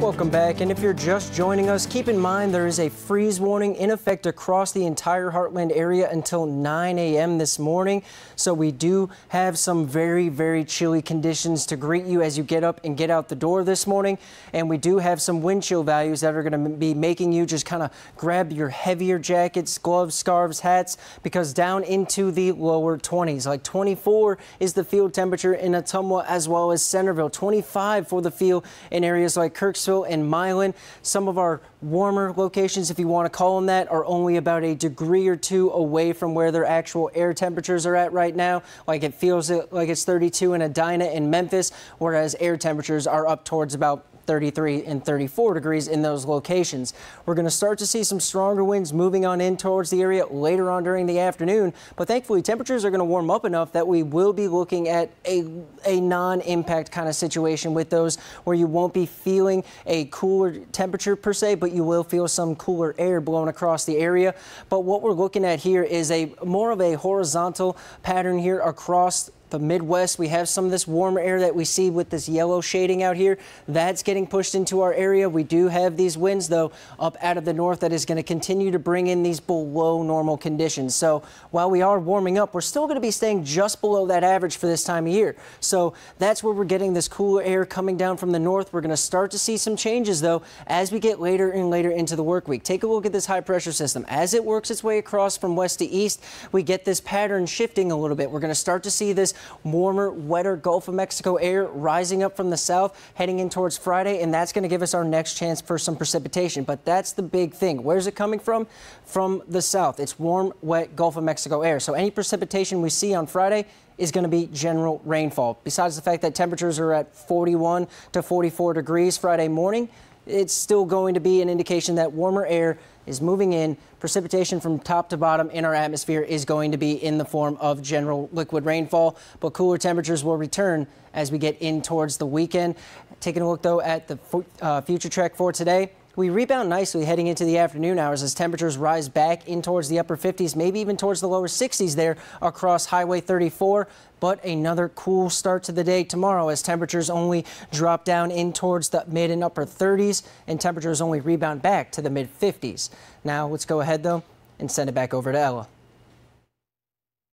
Welcome back, and if you're just joining us, keep in mind there is a freeze warning in effect across the entire Heartland area until 9 a.m. this morning. So we do have some very chilly conditions to greet you as you get up and get out the door this morning. And we do have some wind chill values that are going to be making you just kind of grab your heavier jackets, gloves, scarves, hats, because down into the lower 20s. Like 24 is the field temperature in Ottumwa as well as Centerville. 25 for the field in areas like Kirksville and Milan. Some of our warmer locations, if you want to call them that, are only about a degree or two away from where their actual air temperatures are at right now. Like it feels like it's 32 in Edina and Memphis, whereas air temperatures are up towards about 33 and 34 degrees in those locations. We're going to start to see some stronger winds moving on in towards the area later on during the afternoon, but thankfully temperatures are going to warm up enough that we will be looking at a non-impact kind of situation with those, where you won't be feeling a cooler temperature per se, but you will feel some cooler air blowing across the area. But what we're looking at here is more of a horizontal pattern here across the Midwest. We have some of this warmer air that we see with this yellow shading out here. That's getting pushed into our area. We do have these winds, though, up out of the north that is going to continue to bring in these below normal conditions. So while we are warming up, we're still going to be staying just below that average for this time of year. So that's where we're getting this cooler air coming down from the north. We're going to start to see some changes, though, as we get later and later into the work week. Take a look at this high pressure system. As it works its way across from west to east, we get this pattern shifting a little bit. We're going to start to see this warmer, wetter Gulf of Mexico air rising up from the south, heading in towards Friday, and that's going to give us our next chance for some precipitation. But that's the big thing. Where's it coming from? From the south. It's warm, wet Gulf of Mexico air. So any precipitation we see on Friday is going to be general rainfall. Besides the fact that temperatures are at 41 to 44 degrees Friday morning, it's still going to be an indication that warmer air is moving in. Precipitation from top to bottom in our atmosphere is going to be in the form of general liquid rainfall, but cooler temperatures will return as we get in towards the weekend. Taking a look, though, at the future track for today, we rebound nicely heading into the afternoon hours as temperatures rise back in towards the upper 50s, maybe even towards the lower 60s there across Highway 34. But another cool start to the day tomorrow as temperatures only drop down in towards the mid and upper 30s and temperatures only rebound back to the mid 50s. Now let's go ahead, though, and send it back over to Ella.